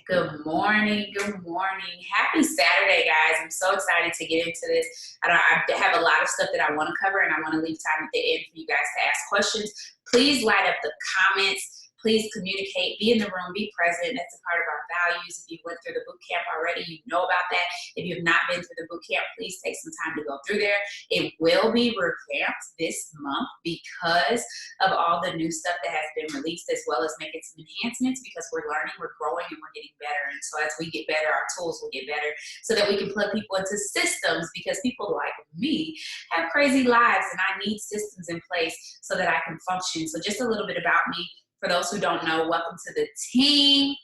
Good morning. Good morning. Happy Saturday, guys. I'm so excited to get into this. I have a lot of stuff that I want to cover, and I want to leave time at the end for you guys to ask questions. Please light up the comments. Please communicate. Be in the room. Be present. That's a part of our values. If you went through the boot camp already, you know about that. If you have not been through the boot camp, please take some time to go through there. It will be revamped this month because of all the new stuff that has been released, as well as making some enhancements, because we're learning, we're growing, and we're getting better. And so as we get better, our tools will get better so that we can plug people into systems, because people like me have crazy lives and I need systems in place so that I can function. So just a little bit about me. For those who don't know, welcome to the team.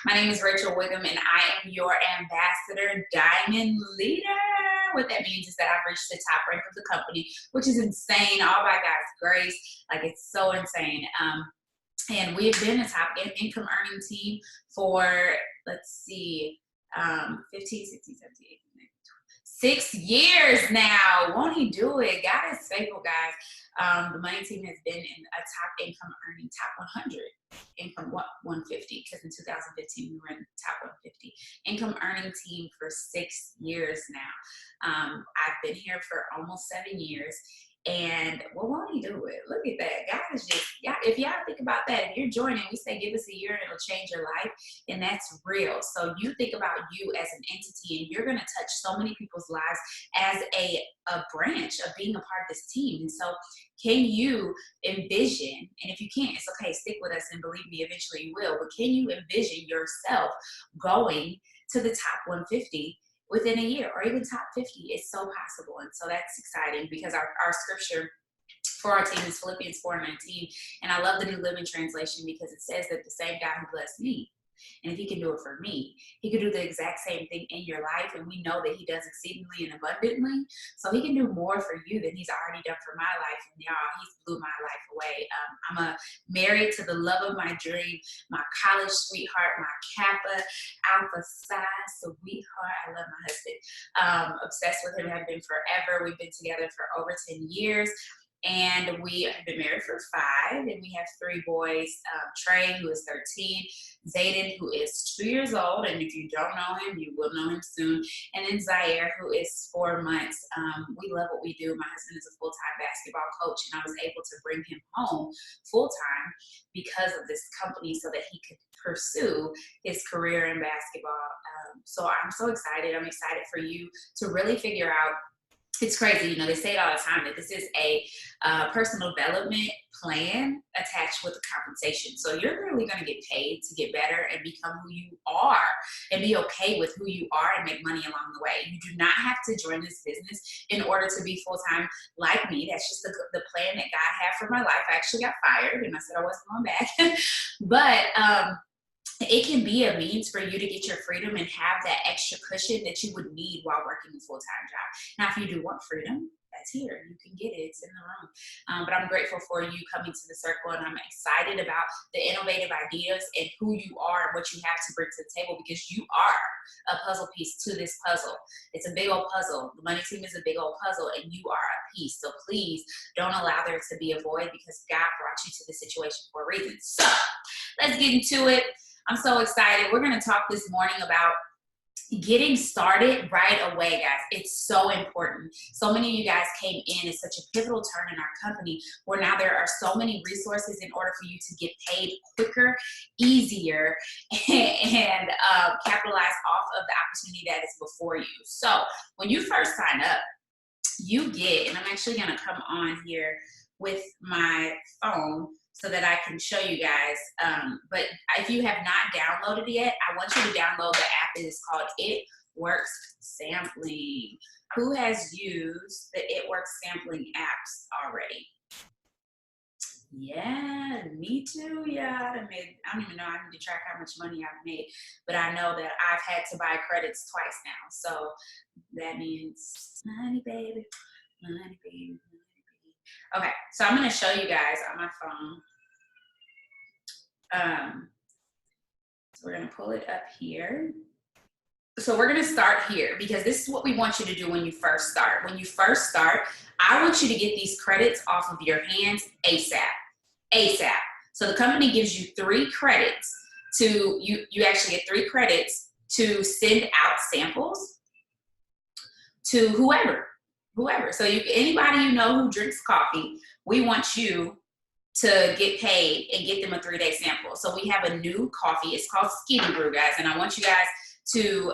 My name is Rachel Whigham, and I am your ambassador diamond leader. What that means is that I've reached the top rank of the company, which is insane, all by God's grace. Like, it's so insane. And we've been a top income earning team for, let's see, 15, 16, 17, 18, 19, 6 years now. Won't he do it? God is faithful, guys. The money team has been in a top income earning, top 100, income 150, because in 2015 we were in the top 150 income earning team for 6 years now. I've been here for almost 7 years. And well, won't he do it? Look at that. God is just, if y'all think about that, if you're joining, we say give us a year and it'll change your life. And that's real. So you think about you as an entity, and you're going to touch so many people's lives as a branch of being a part of this team. And so can you envision, and if you can't, it's okay, stick with us, and believe me, eventually you will, but can you envision yourself going to the top 150 within a year, or even top 50? It's so possible. And so that's exciting, because our scripture for our team is Philippians 4:19. And I love the New Living Translation, because it says that the same God who blessed me, and if he can do it for me, he could do the exact same thing in your life. And we know that he does exceedingly and abundantly. So he can do more for you than he's already done for my life. And y'all, he's blew my life away. I'm married to the love of my dream, my college sweetheart, my Kappa Alpha Psi sweetheart. I love my husband. Obsessed with him, have been forever. We've been together for over 10 years. And we have been married for 5, and we have 3 boys. Trey, who is 13, Zayden, who is 2 years old, and if you don't know him, you will know him soon, and then Zaire, who is 4 months. We love what we do. My husband is a full-time basketball coach, and I was able to bring him home full-time because of this company, so that he could pursue his career in basketball. So I'm so excited. I'm excited for you to really figure out. It's crazy, they say it all the time, that this is a personal development plan attached with a compensation. So you're really going to get paid to get better and become who you are, and be okay with who you are, and make money along the way. You do not have to join this business in order to be full-time like me. That's just the plan that God had for my life. I actually got fired, and I said I wasn't going back. But it can be a means for you to get your freedom and have that extra cushion that you would need while working a full-time job. Now, if you do want freedom, that's here. You can get it. It's in the room. But I'm grateful for you coming to the circle, and I'm excited about the innovative ideas and who you are and what you have to bring to the table, because you are a puzzle piece to this puzzle. It's a big old puzzle. The money team is a big old puzzle, and you are a piece. So please don't allow there to be a void, because God brought you to this situation for a reason. So let's get into it. I'm so excited. We're going to talk this morning about getting started right away, guys. It's so important. So many of you guys came in. It's such a pivotal turn in our company, where now there are so many resources in order for you to get paid quicker, easier, and capitalize off of the opportunity that is before you. So when you first sign up, you get, and I'm actually going to come on here with my phone so that I can show you guys. But if you have not downloaded it yet, I want you to download the app. It is called It Works Sampling. Who has used the It Works Sampling apps already? Yeah, me too. Yeah, I don't even know. I need to track how much money I've made, but I know that I've had to buy credits twice now. So that means money, baby, money, baby. Okay, so I'm going to show you guys on my phone. So we're going to pull it up here. So we're going to start here, because this is what we want you to do when you first start. When you first start, I want you to get these credits off of your hands ASAP. ASAP. So the company gives you 3 credits to, you actually get 3 credits to send out samples to whoever. So anybody you know who drinks coffee, we want you to get paid and get them a 3-day sample. So we have a new coffee. It's called Skinny Brew, guys. And I want you guys to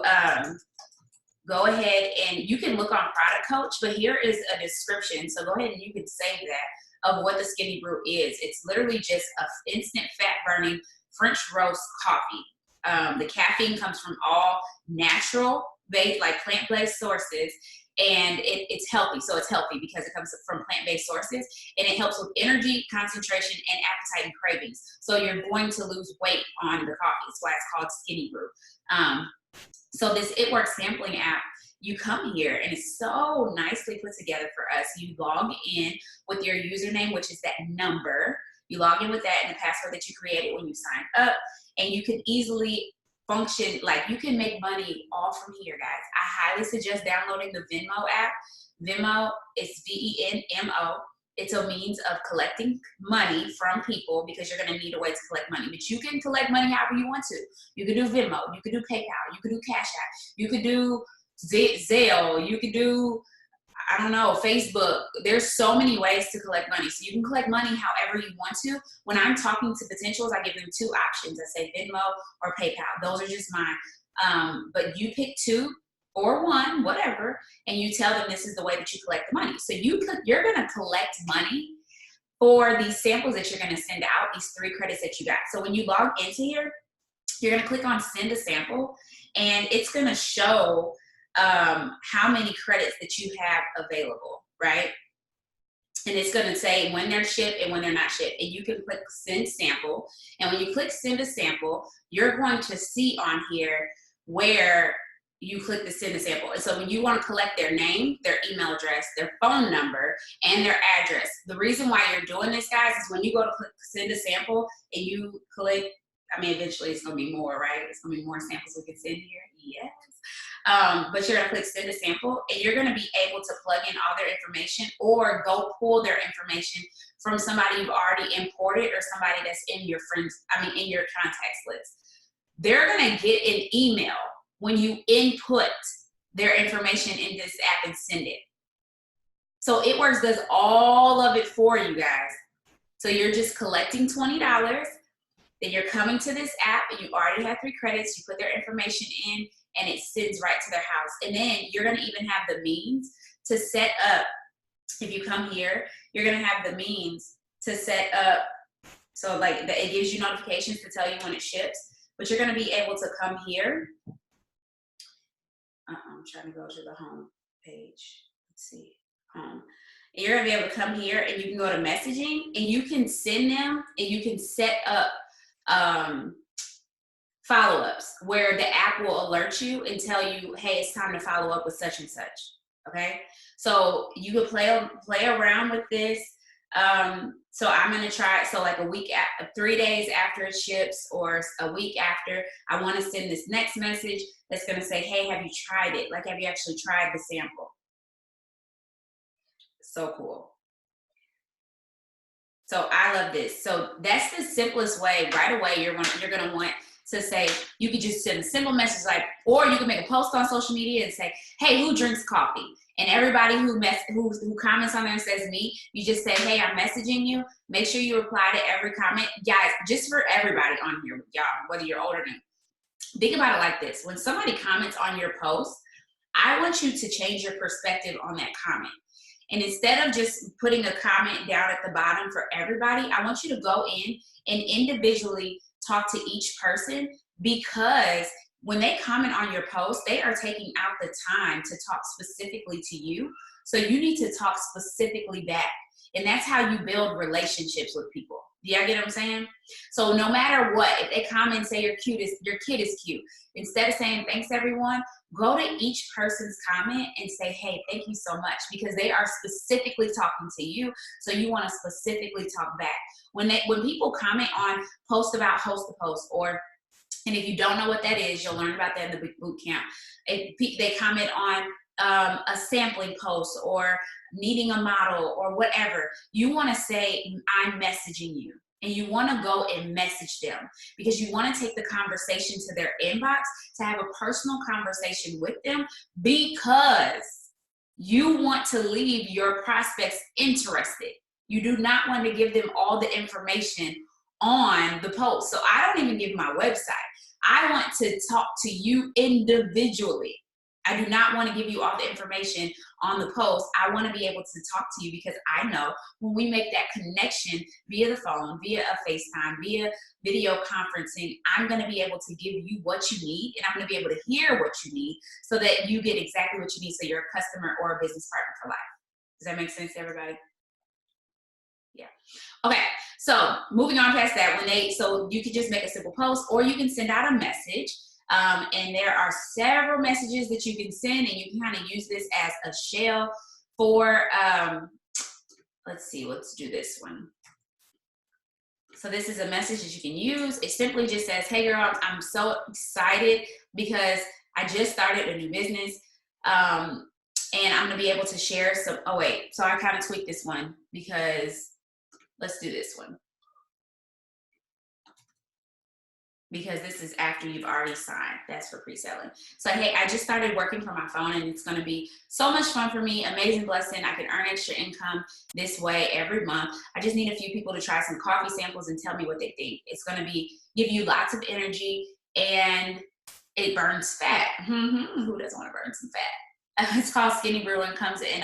go ahead and you can look on Product Coach, but here is a description. So go ahead and you can save that of what the Skinny Brew is. It's literally just an instant fat burning French roast coffee. The caffeine comes from all natural based, like plant-based sources. And it's healthy. So it's healthy because it comes from plant-based sources, and it helps with energy, concentration, and appetite and cravings. So you're going to lose weight on the coffee. That's why it's called Skinny Brew. So this It Works sampling app, you come here and it's so nicely put together for us. You log in with your username, which is that number. You log in with that and the password that you created when you signed up, and you can easily function, like you can make money all from here, guys. I highly suggest downloading the Venmo app. Venmo is VENMO. It's a means of collecting money from people because you're going to need a way to collect money. But you can collect money however you want to. You can do Venmo. You can do PayPal. You can do Cash App. You can do Zelle. You can do, I don't know, Facebook. There's so many ways to collect money. So you can collect money however you want to. When I'm talking to potentials, I give them 2 options. I say Venmo or PayPal. Those are just mine. But you pick 2 or 1, whatever, and you tell them this is the way that you collect the money. So you're going to collect money for these samples that you're going to send out, these 3 credits that you got. So when you log into here, you're going to click on Send a Sample, and it's going to show how many credits that you have available, right? And it's going to say when they're shipped and when they're not shipped. And you can click Send Sample. And when you click Send a Sample, you're going to see on here where you click the Send a Sample. And so when you want to collect their name, their email address, their phone number, and their address. The reason why you're doing this, guys, is when you go to click Send a Sample and you click, I mean, eventually it's going to be more, right? It's going to be more samples we can send here. Yes. But you're going to click Send a Sample, and you're going to be able to plug in all their information or go pull their information from somebody you've already imported or somebody that's in your in your contacts list. They're going to get an email when you input their information in this app and send it. So It Works does all of it for you guys. So you're just collecting $20. Then you're coming to this app and you already have 3 credits. You put their information in and it sends right to their house. And then you're going to even have the means to set up. If you come here, you're going to have the means to set up. So like it gives you notifications to tell you when it ships. But you're going to be able to come here. I'm trying to go to the home page. Let's see. Home. And you're going to be able to come here and you can go to messaging and you can send them and you can set up follow-ups where the app will alert you and tell you, hey, it's time to follow up with such and such. Okay. So you can play around with this. So I'm going to try it. So like 3 days after it ships or a week after, I want to send this next message that's going to say, hey, have you tried it? Like, have you actually tried the sample? So cool. So I love this. So that's the simplest way. Right away, you're going to want to say, you could just send a simple message like, or you can make a post on social media and say, hey, who drinks coffee? And everybody who comments on there and says me, you just say, hey, I'm messaging you. Make sure you reply to every comment. Guys, just for everybody on here, y'all, whether you're old or new. Think about it like this. When somebody comments on your post, I want you to change your perspective on that comment. And instead of just putting a comment down at the bottom for everybody, I want you to go in and individually talk to each person, because when they comment on your post, they are taking out the time to talk specifically to you. So you need to talk specifically back. And that's how you build relationships with people. Do y'all get what I'm saying? So no matter what, if they comment and say your kid is cute, instead of saying thanks everyone, go to each person's comment and say, hey, thank you so much, because they are specifically talking to you. So you want to specifically talk back. When people comment on post about host to post, and if you don't know what that is, you'll learn about that in the boot camp. If they comment on a sampling post or needing a model or whatever, you want to say, I'm messaging you. and you want to go and message them because you want to take the conversation to their inbox to have a personal conversation with them because you want to leave your prospects interested. You do not want to give them all the information on the post. So I don't even give my website. I want to talk to you individually. I do not want to give you all the information on the post. I want to be able to talk to you because I know when we make that connection via the phone, via a FaceTime, via video conferencing, I'm going to be able to give you what you need, and I'm going to be able to hear what you need so that you get exactly what you need so you're a customer or a business partner for life. Does that make sense to everybody? Yeah. Okay. So moving on past that, so you can just make a simple post or you can send out a message. And there are several messages that you can send, and you can kind of use this as a shell for, let's see, let's do this one. So this is a message that you can use. It simply just says, hey girl, I'm so excited because I just started a new business. And I'm going to be able to share some, oh wait, so I kind of tweaked this one because let's do this one. Because this is after you've already signed. That's for pre-selling. So, hey, I just started working from my phone and it's gonna be so much fun for me, amazing blessing. I can earn extra income this way every month. I just need a few people to try some coffee samples and tell me what they think. It's gonna give you lots of energy and it burns fat. Who doesn't wanna burn some fat? It's called Skinny Brew and comes in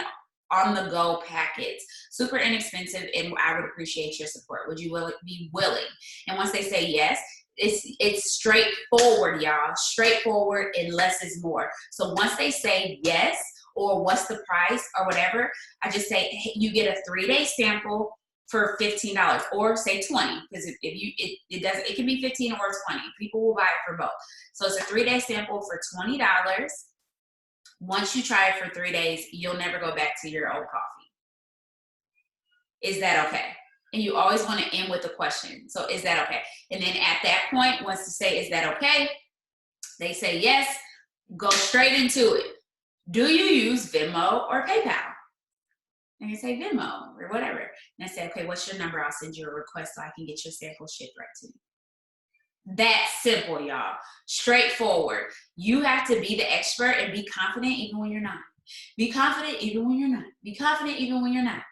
on-the-go packets. Super inexpensive, and I would appreciate your support. Would you be willing? And once they say yes, it's straightforward, y'all. Straightforward, and less is more. So once they say yes, or what's the price, or whatever, I just say, hey, you get a 3-day sample for $15, or say 20, because it can be 15 or 20. People will buy it for both. So it's a 3-day sample for $20. Once you try it for 3 days, you'll never go back to your old coffee. Is that okay? And you always want to end with a question. So is that okay? And then at that point, once you say, is that okay? They say yes, go straight into it. Do you use Venmo or PayPal? And you say Venmo or whatever. And I say, okay, what's your number? I'll send you a request so I can get your sample shipped right to you. That's simple, y'all. Straightforward. You have to be the expert and be confident even when you're not. Be confident even when you're not. Be confident even when you're not.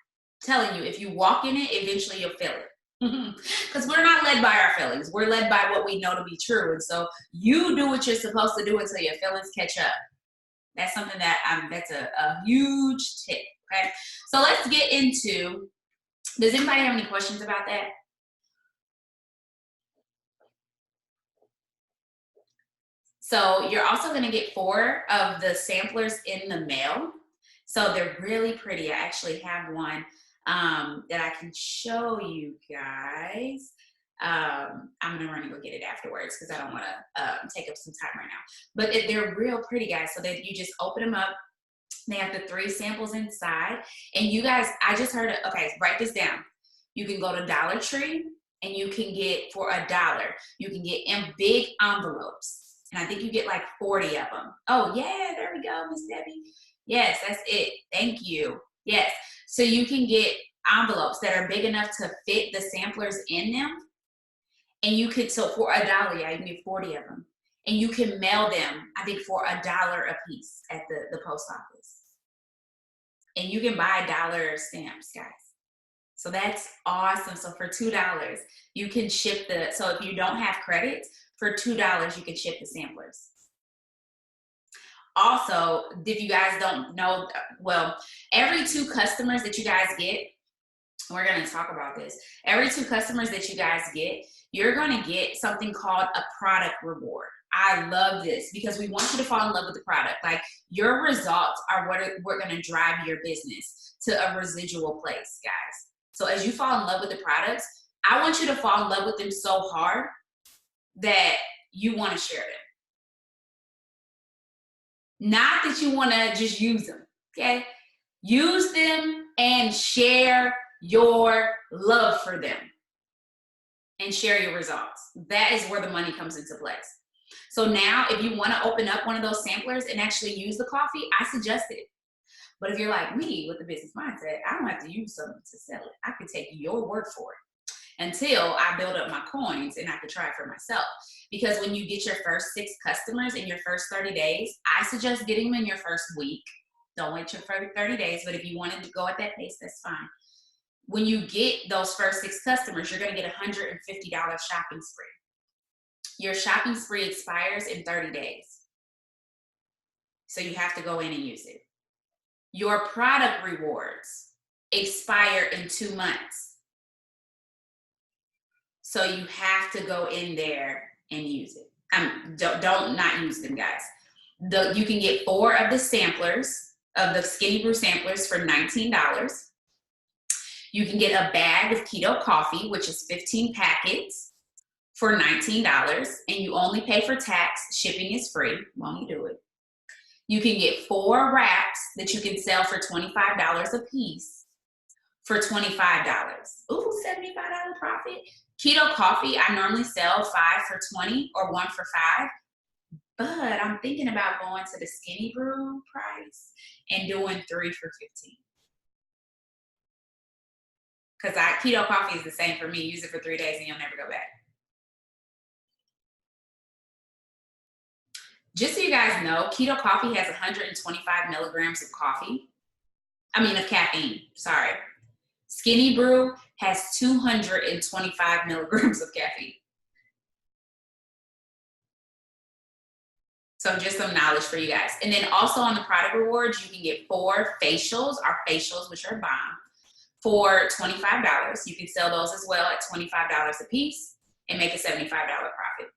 Telling you, if you walk in it, eventually you'll feel it. Because we're not led by our feelings. We're led by what we know to be true. And so you do what you're supposed to do until your feelings catch up. That's something that's a huge tip. Okay. So let's get into, does anybody have any questions about that? So you're also going to get 4 of the samplers in the mail. So they're really pretty. I actually have one that I can show you guys. I'm going to run and go get it afterwards because I don't want to take up some time right now. But they're real pretty, guys. So that you just open them up. They have the 3 samples inside. And you guys, I just heard it. Okay, write this down. You can go to Dollar Tree and you can get, for $1, you can get in big envelopes. And I think you get like 40 of them. Oh, yeah, there we go, Miss Debbie. Yes, that's it. Thank you. Yes. So you can get envelopes that are big enough to fit the samplers in them. And you could, so for $1, yeah, you can get 40 of them. And you can mail them, I think, for $1 a piece at the post office. And you can buy $1 stamps, guys. So that's awesome. So for $2, you can ship so if you don't have credits, for $2, you can ship the samplers. Also, if you guys don't know, well, every 2 customers that you guys get, we're going to talk about this. Every 2 customers that you guys get, you're going to get something called a product reward. I love this because we want you to fall in love with the product. Like, your results are what we're going to drive your business to a residual place, guys. So as you fall in love with the products, I want you to fall in love with them so hard that you want to share them. Not that you want to just use them, okay? Use them and share your love for them and share your results. That is where the money comes into place. So now if you want to open up one of those samplers and actually use the coffee, I suggest it. But if you're like me with the business mindset, I don't have to use something to sell it. I can take your word for it. until I build up my coins and I could try it for myself. Because when you get your first 6 customers in your first 30 days, I suggest getting them in your first week. Don't wait your 30 days, but if you wanted to go at that pace, that's fine. When you get those first 6 customers, you're going to get a $150 shopping spree. Your shopping spree expires in 30 days. So you have to go in and use it. Your product rewards expire in 2 months. So you have to go in there and use it. Don't not use them, guys. You can get 4 of the samplers, of the Skinny Brew samplers, for $19. You can get a bag of keto coffee, which is 15 packets, for $19, and you only pay for tax. Shipping is free. Won't you do it? You can get 4 wraps that you can sell for $25 a piece for $25. Ooh, $75 profit. Keto coffee, I normally sell 5 for $20 or 1 for $5, but I'm thinking about going to the Skinny Brew price and doing 3 for $15. Because keto coffee is the same for me. Use it for 3 days and you'll never go back. Just so you guys know, keto coffee has 125 milligrams of caffeine, sorry. Skinny Brew has 225 milligrams of caffeine. So just some knowledge for you guys. And then also on the product rewards, you can get 4 facials, our facials, which are bomb, for $25. You can sell those as well at $25 a piece and make a $75 profit.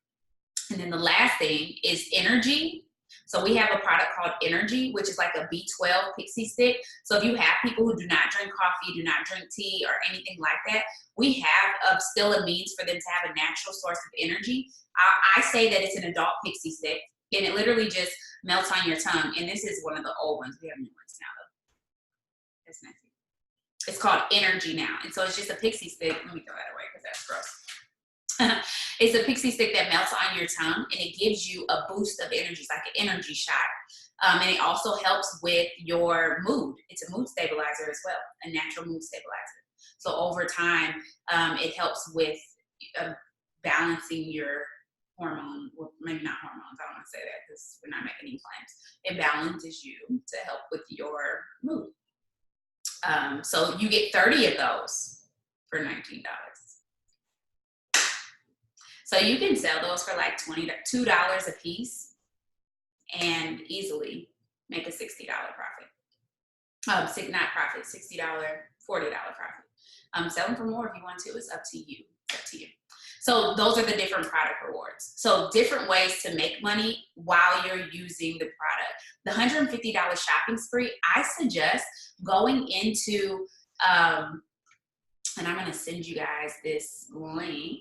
And then the last thing is energy. So we have a product called Energy, which is like a B12 pixie stick. So if you have people who do not drink coffee, do not drink tea, or anything like that, we have still a means for them to have a natural source of energy. I say that it's an adult pixie stick, and it literally just melts on your tongue. And this is one of the old ones. We have new ones now, though. That's nice. It's called Energy now. And so it's just a pixie stick. Let me throw that away because that's gross. It's a pixie stick that melts on your tongue, and it gives you a boost of energy. It's like an energy shot. And it also helps with your mood. It's a mood stabilizer as well, a natural mood stabilizer. So over time, it helps with balancing your hormone, well, maybe not hormones, I don't want to say that because we're not making any claims. It balances you to help with your mood. So you get 30 of those for $19. So you can sell those for like $2 a piece and easily make a $60 profit. Not profit, $60, $40 profit. Sell them for more if you want to. It's up to you. It's up to you. So those are the different product rewards. So different ways to make money while you're using the product. The $150 shopping spree, I suggest going into, and I'm going to send you guys this link.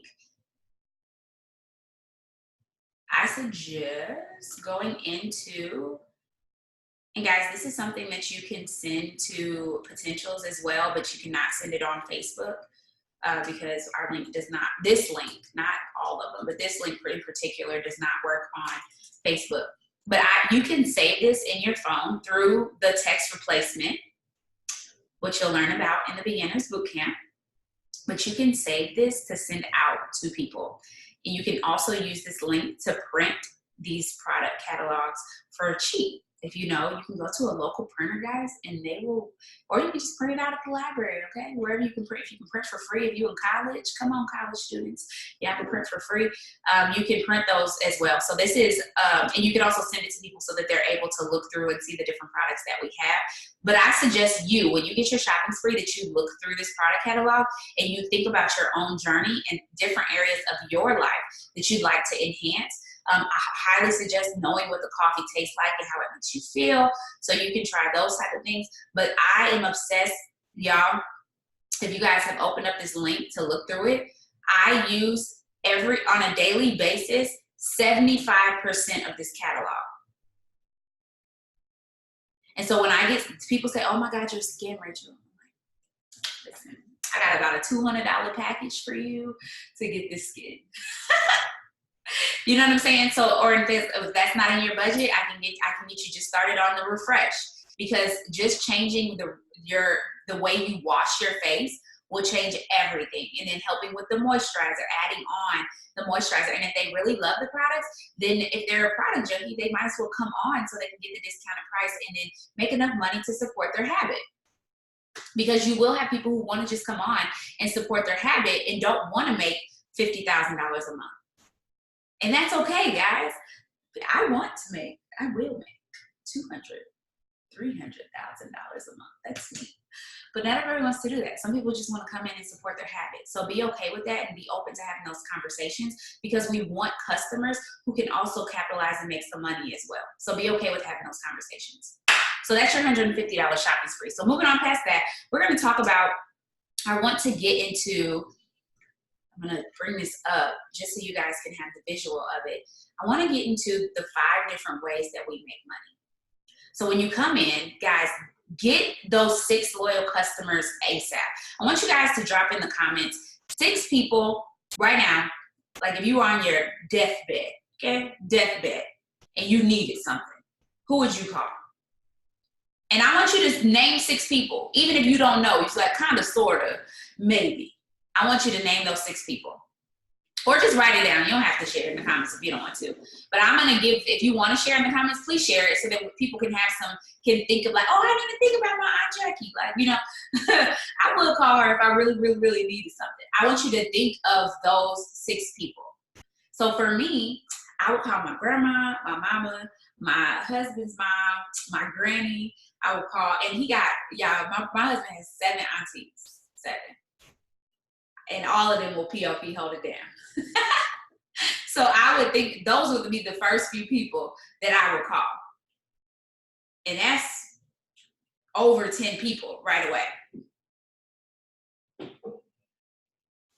I suggest going into, and guys, this is something that you can send to potentials as well, but you cannot send it on Facebook because our link does not, this link, not all of them, but this link in particular does not work on Facebook. But you can save this in your phone through the text replacement, which you'll learn about in the Beginners Bootcamp. But you can save this to send out to people. And you can also use this link to print these product catalogs for cheap. If you know, you can go to a local printer, guys, and they will, or you can just print it out at the library, okay? Wherever you can print. If you can print for free, if you're in college, come on, college students. Yeah, I can print for free. You can print those as well. So this is, and you can also send it to people so that they're able to look through and see the different products that we have. But I suggest you, when you get your shopping spree, that you look through this product catalog and you think about your own journey and different areas of your life that you'd like to enhance. I highly suggest knowing what the coffee tastes like and how it makes you feel, so you can try those type of things. But I am obsessed, y'all. If you guys have opened up this link to look through it, I use on a daily basis, 75% of this catalog. And so when I get people say, "Oh my God, your skin, Rachel," I'm like, listen, I got about a $200 package for you to get this skin. You know what I'm saying? So, or if that's not in your budget, I can get you just started on the refresh, because just changing the way you wash your face will change everything. And then helping with the moisturizer, adding on the moisturizer. And if they really love the products, then if they're a product junkie, they might as well come on so they can get the discounted price and then make enough money to support their habit. Because you will have people who want to just come on and support their habit and don't want to make $50,000 a month. And that's okay, guys. I will make $200,000, $300,000 a month. That's me. But not everybody wants to do that. Some people just want to come in and support their habit. So be okay with that and be open to having those conversations, because we want customers who can also capitalize and make some money as well. So be okay with having those conversations. So that's your $150 shopping spree. So moving on past that, we're going to talk about, I want to get into, I'm going to bring this up just so you guys can have the visual of it. I want to get into the 5 different ways that we make money. So when you come in, guys, get those 6 loyal customers ASAP. I want you guys to drop in the comments 6 people right now, like if you were on your deathbed, okay, deathbed, and you needed something, who would you call? And I want you to name 6 people, even if you don't know. It's like kind of, sort of, maybe. I want you to name those 6 people. Or just write it down. You don't have to share it in the comments if you don't want to. But I'm going to give, if you want to share in the comments, please share it so that people can have some, can think of like, oh, I didn't even think about my Aunt Jackie. Like, you know, I will call her if I really, really, really needed something. I want you to think of those 6 people. So for me, I would call my grandma, my mama, my husband's mom, my granny. I would call, and he got, my husband has 7 aunties, 7. And all of them will POP hold it down. So I would think those would be the first few people that I would call. And that's over 10 people right away.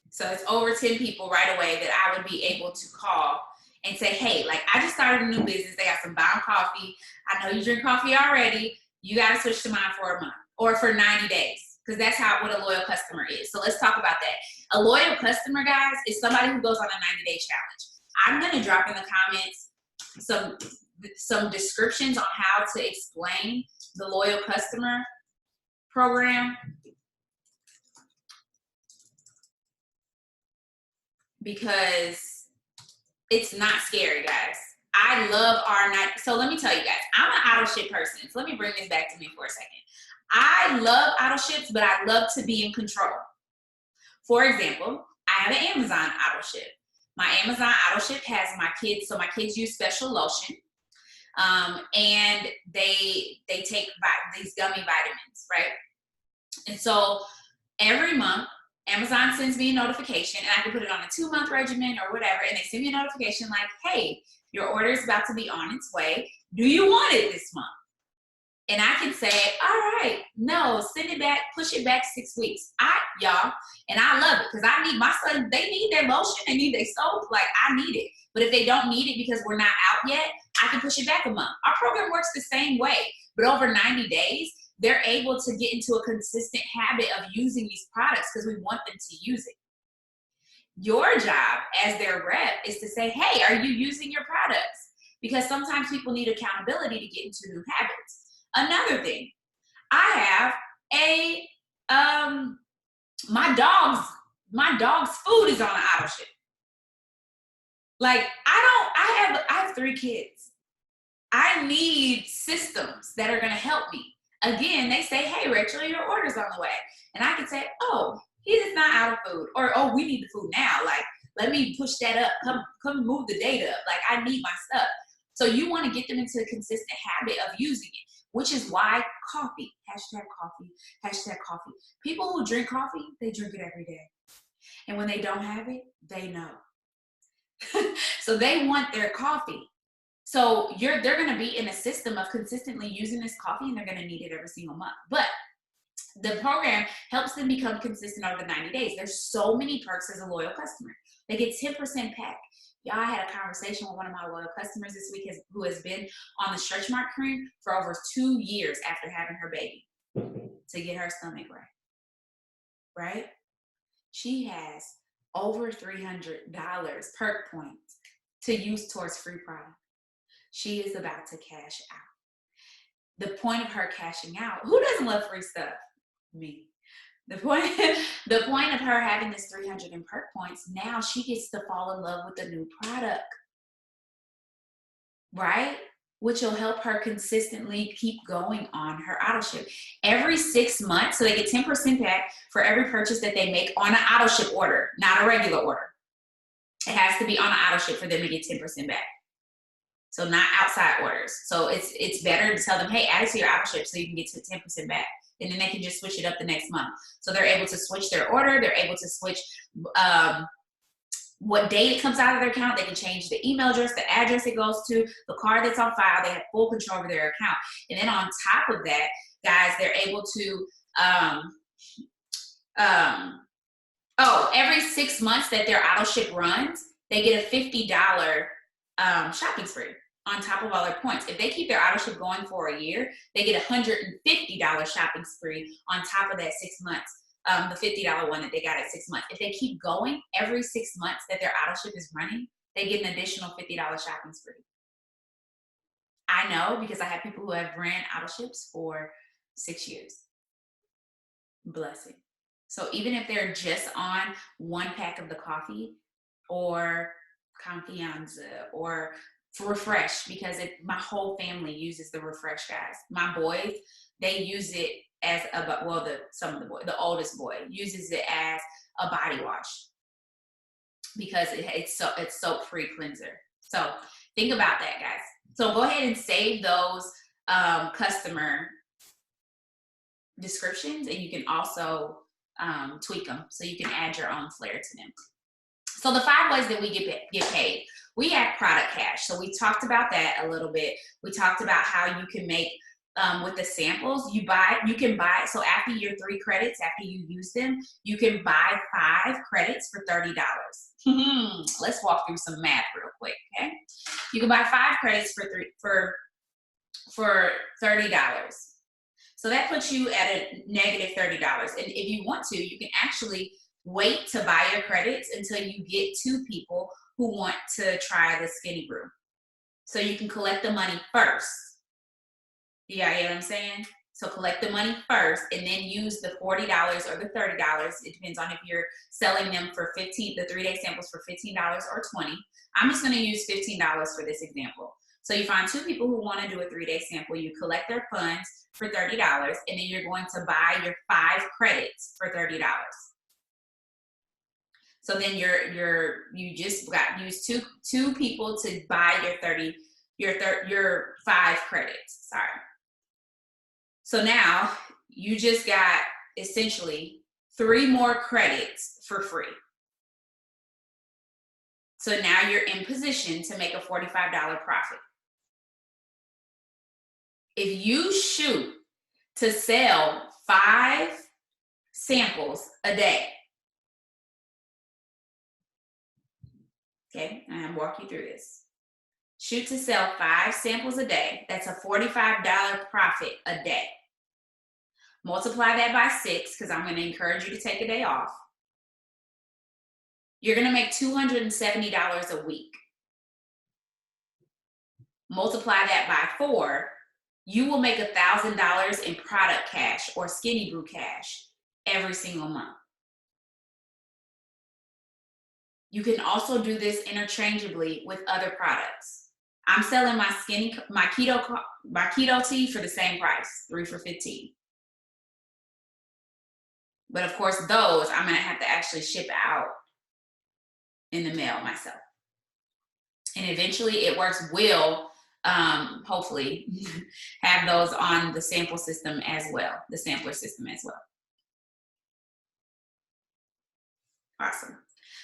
So it's over 10 people right away that I would be able to call and say, hey, like, I just started a new business. They got some bomb coffee. I know you drink coffee already. You got to switch to mine for a month or for 90 days. Because that's what a loyal customer is. So let's talk about that. A loyal customer, guys, is somebody who goes on a 90-day challenge. I'm going to drop in the comments some descriptions on how to explain the loyal customer program. Because it's not scary, guys. I love our night. So let me tell you guys, I'm an auto ship person. So let me bring this back to me for a second. I love auto ships, but I love to be in control. For example, I have an Amazon auto ship. My Amazon auto ship has my kids, so my kids use special lotion, and they take these gummy vitamins, right? And so every month, Amazon sends me a notification, and I can put it on a 2-month regimen or whatever, and they send me a notification like, hey, your order is about to be on its way. Do you want it this month? And I can say, all right, no, send it back, push it back 6 weeks. Y'all, and I love it because I need my son, they need their lotion, they need their soap, like I need it. But if they don't need it because we're not out yet, I can push it back a month. Our program works the same way, but over 90 days, they're able to get into a consistent habit of using these products because we want them to use it. Your job as their rep is to say, hey, are you using your products? Because sometimes people need accountability to get into new habits. Another thing, I have my dog's food is on an auto ship. Like I have 3 kids. I need systems that are gonna help me. Again, they say, hey, Rachel, your order's on the way. And I can say, oh, he is not out of food. Or, oh, we need the food now. Like, let me push that up. Come move the data up. Like, I need my stuff. So you want to get them into a consistent habit of using it, which is why coffee, hashtag coffee. People who drink coffee, they drink it every day. And when they don't have it, they know. So they want their coffee. So they're going to be in a system of consistently using this coffee, and they're going to need it every single month. But the program helps them become consistent over 90 days. There's so many perks as a loyal customer. They get 10% back. Y'all, I had a conversation with one of my loyal customers this week who has been on the stretch mark cream for over 2 years after having her baby to get her stomach right? She has over $300 perk points to use towards free product. She is about to cash out. The point of her cashing out, who doesn't love free stuff? Me. The point, the point of her having this 300 in perk points, now she gets to fall in love with the new product, right? Which will help her consistently keep going on her auto ship. Every 6 months, so they get 10% back for every purchase that they make on an auto ship order, not a regular order. It has to be on an auto ship for them to get 10% back. So not outside orders. So it's better to tell them, hey, add it to your auto ship so you can get to 10% back. And then they can just switch it up the next month. So they're able to switch their order. They're able to switch what date it comes out of their account. They can change the email address, the address it goes to, the card that's on file. They have full control over their account. And then on top of that, guys, they're able to, every 6 months that their auto ship runs, they get a $50 shopping spree on top of all their points. If they keep their auto ship going for a year, they get a $150 shopping spree on top of that 6 months. The $50 one that they got at 6 months. If they keep going every 6 months that their auto ship is running, they get an additional $50 shopping spree. I know because I have people who have ran auto ships for 6 years. Blessing. So even if they're just on one pack of the coffee or Confianza or Refresh, because my whole family uses the Refresh, guys. My boys, they use it as the oldest boy uses it as a body wash because it's soap-free cleanser. So think about that, guys. So go ahead and save those customer descriptions, and you can also tweak them so you can add your own flair to them. So the 5 ways that we get paid. We have product cash. So we talked about that a little bit. We talked about how you can make with the samples, you can buy, so after your 3 credits, after you use them, you can buy 5 credits for $30. Let's walk through some math real quick, okay? You can buy 5 credits for $30. So that puts you at a negative $30. And if you want to, you can actually wait to buy your credits until you get 2 people who want to try the Skinny Brew. So you can collect the money first. You get what I'm saying? So collect the money first and then use the $40 or the $30. It depends on if you're selling them for the 3-day samples for $15 or $20. I'm just going to use $15 for this example. So you find 2 people who want to do a 3-day sample. You collect their funds for $30, and then you're going to buy your 5 credits for $30. So then you just use two people to buy your 5 credits. Sorry. So now you just got essentially 3 more credits for free. So now you're in position to make a $45 profit. If you shoot to sell 5 samples a day, okay, and I'll walk you through this. Shoot to sell 5 samples a day. That's a $45 profit a day. Multiply that by 6, because I'm going to encourage you to take a day off. You're going to make $270 a week. Multiply that by 4, you will make $1,000 in product cash or Skinny Brew cash every single month. You can also do this interchangeably with other products. I'm selling my keto tea for the same price, 3 for $15. But of course, those I'm going to have to actually ship out in the mail myself. And eventually it will hopefully have those on the sample system as well, the sampler system as well. Awesome.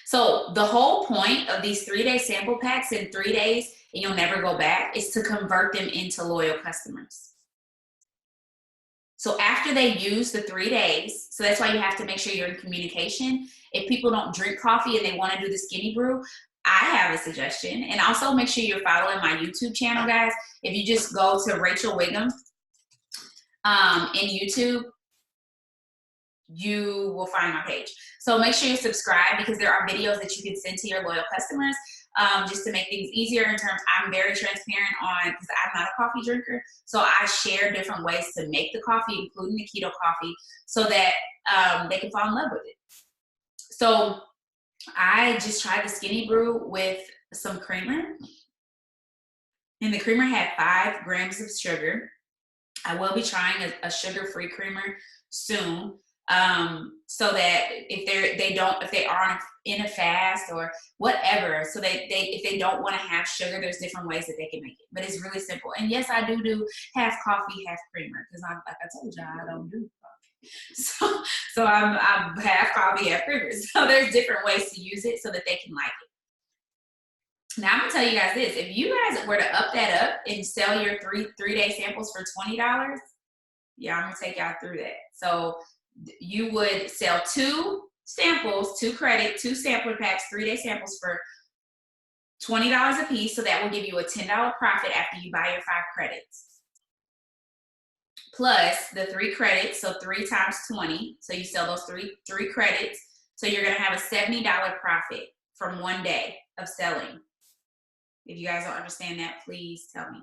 So the whole point of these 3-day sample packs in 3 days, and you'll never go back, is to convert them into loyal customers. So after they use the 3 days, so that's why you have to make sure you're in communication. If people don't drink coffee and they want to do the Skinny Brew, I have a suggestion. And also make sure you're following my YouTube channel, guys. If you just go to Rachel Whigham in YouTube, you will find my page. So make sure you subscribe, because there are videos that you can send to your loyal customers just to make things easier in terms, I'm very transparent on, because I'm not a coffee drinker. So I share different ways to make the coffee, including the keto coffee, so that they can fall in love with it. So I just tried the Skinny Brew with some creamer, and the creamer had 5 grams of sugar. I will be trying a sugar-free creamer soon, so that if they are in a fast or whatever, so if they don't want to have sugar, there's different ways that they can make it. But it's really simple. And yes, I do half coffee, half creamer, because like I told y'all, I don't do coffee. So I'm half coffee, half creamer. So there's different ways to use it so that they can like it. Now I'm gonna tell you guys this: if you guys were to up that up and sell your three-day samples for $20, yeah, I'm gonna take y'all through that. So you would sell 2 samples, 2 sampler packs, 3-day samples for $20 a piece. So that will give you a $10 profit after you buy your 5 credits. Plus the 3 credits, so 3 times 20. So you sell those three credits. So you're gonna have a $70 profit from 1 day of selling. If you guys don't understand that, please tell me.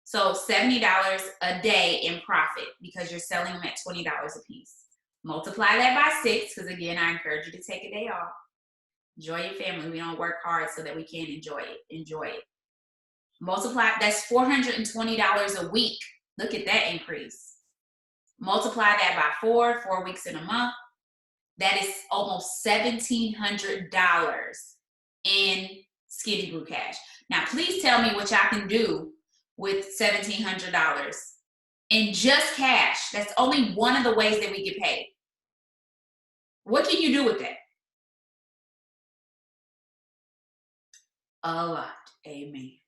So $70 a day in profit because you're selling them at $20 a piece. Multiply that by 6, because again, I encourage you to take a day off. Enjoy your family. We don't work hard so that we can enjoy it. Enjoy it. Multiply, that's $420 a week. Look at that increase. Multiply that by 4 weeks in a month. That is almost $1,700 in Skinny Brew cash. Now, please tell me what y'all can do with $1,700 in just cash. That's only one of the ways that we get paid. What can you do with that? A lot. Amen.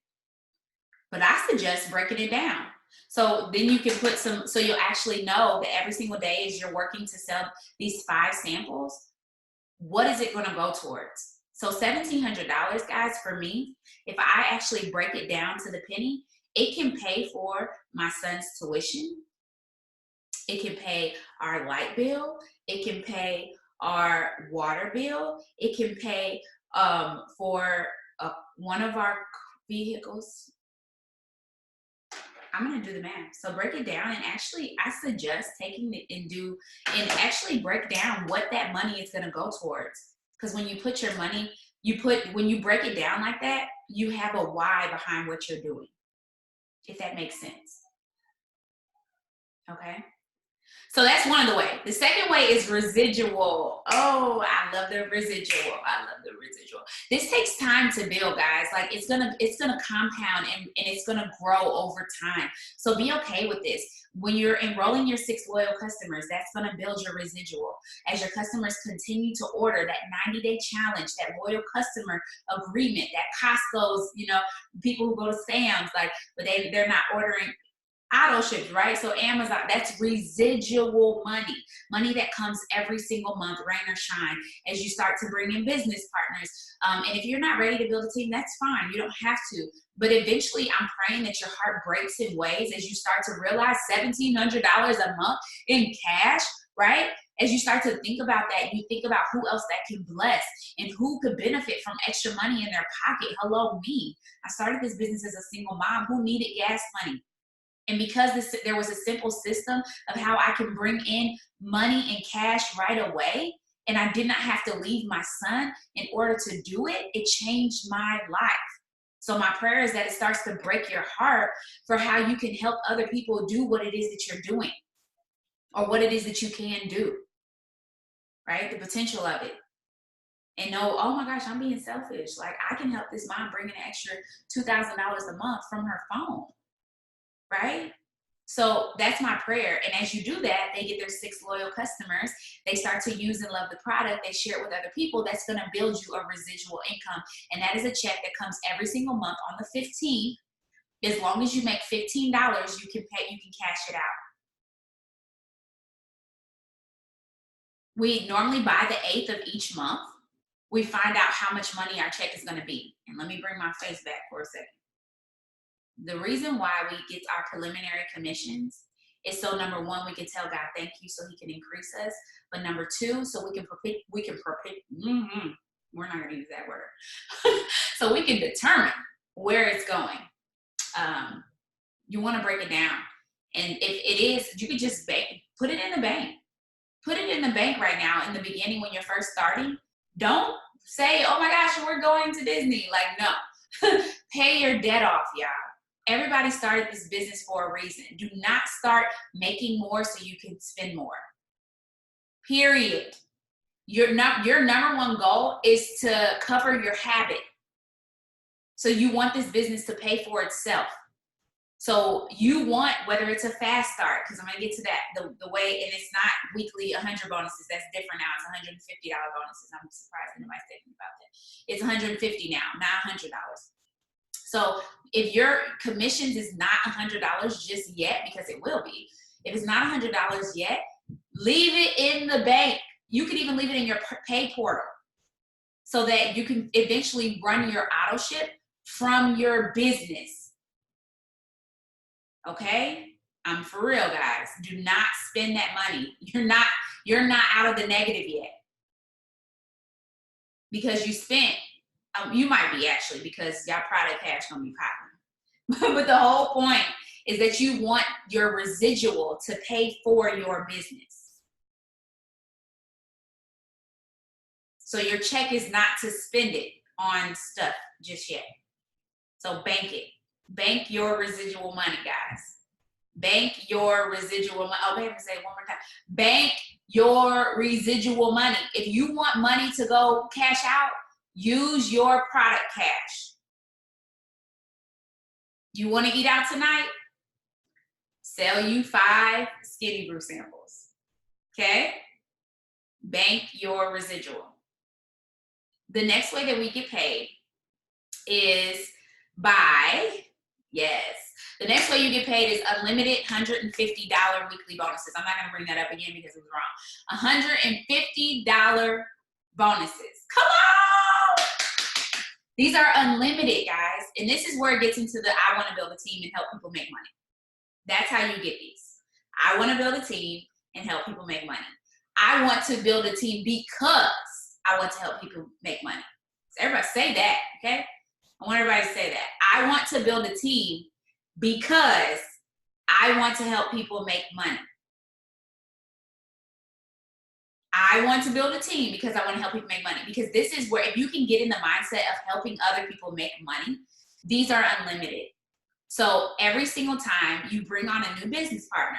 But I suggest breaking it down. So then you can put some, so you'll actually know that every single day as you're working to sell these 5 samples, what is it going to go towards? So $1,700, guys, for me, if I actually break it down to the penny, it can pay for my son's tuition. It can pay our light bill. It can pay our water bill. It can pay for one of our vehicles. I'm going to do the math. So break it down, and actually I suggest taking it and actually break down what that money is going to go towards. Because when you put your money, when you break it down like that, you have a why behind what you're doing, if that makes sense. Okay. So that's one of the ways. The second way is residual. Oh, I love the residual. I love the residual. This takes time to build, guys. Like it's gonna compound and it's gonna grow over time. So be okay with this. When you're enrolling your 6 loyal customers, that's gonna build your residual. As your customers continue to order, that 90-day challenge, that loyal customer agreement, that Costco's, people who go to Sam's, but they're not ordering auto ships, right? So Amazon, that's residual money that comes every single month, rain or shine, as you start to bring in business partners. And if you're not ready to build a team, that's fine. You don't have to. But eventually, I'm praying that your heart breaks in ways as you start to realize $1,700 a month in cash, right? As you start to think about that, you think about who else that can bless and who could benefit from extra money in their pocket. Hello, me. I started this business as a single mom who needed gas money. And because there was a simple system of how I can bring in money and cash right away, and I did not have to leave my son in order to do it, it changed my life. So my prayer is that it starts to break your heart for how you can help other people do what it is that you're doing or what it is that you can do, right? The potential of it. And know, oh my gosh, I'm being selfish. Like I can help this mom bring in an extra $2,000 a month from her phone. Right? So that's my prayer. And as you do that, they get their 6 loyal customers. They start to use and love the product. They share it with other people. That's going to build you a residual income. And that is a check that comes every single month on the 15th. As long as you make $15, you can cash it out. We normally by the 8th of each month, we find out how much money our check is going to be. And let me bring my face back for a second. The reason why we get our preliminary commissions is so number 1, we can tell God thank you so he can increase us. But number 2, so we're not going to use that word. So we can determine where it's going. You want to break it down. And if it is, you could just put it in the bank. Put it in the bank right now in the beginning when you're first starting. Don't say, oh my gosh, we're going to Disney. Like, no. Pay your debt off, y'all. Everybody started this business for a reason. Do not start making more so you can spend more. Period. Your number one goal is to cover your habit. So you want this business to pay for itself. So you want, whether it's a fast start, because I'm going to get to that, the way, and it's not weekly 100 bonuses. That's different now. It's $150 bonuses. I'm surprised anybody's thinking about that. It's $150 now, not $100. So if your commissions is not $100 just yet, because it will be, if it's not $100 yet, leave it in the bank. You could even leave it in your pay portal so that you can eventually run your auto ship from your business. Okay? I'm for real, guys. Do not spend that money. You're not out of the negative yet. Because you spent, you might be actually, because y'all product cash gonna be popping. But the whole point is that you want your residual to pay for your business. So your check is not to spend it on stuff just yet. So bank it. Bank your residual money, guys. Bank your residual money. Oh, baby, say it one more time. Bank your residual money. If you want money to go cash out, use your product cash. You want to eat out tonight? Sell you 5 Skinny Brew samples. Okay? Bank your residual. The next way that we get paid is by, yes, the next way you get paid is unlimited $150 weekly bonuses. I'm not going to bring that up again because it was wrong. $150 bonuses. Come on! These are unlimited, guys. And this is where it gets into the I want to build a team and help people make money. That's how you get these. I want to build a team and help people make money. I want to build a team because I want to help people make money. So everybody say that, okay? I want everybody to say that. I want to build a team because I want to help people make money. I want to build a team because I want to help people make money. Because this is where, if you can get in the mindset of helping other people make money, these are unlimited. So every single time you bring on a new business partner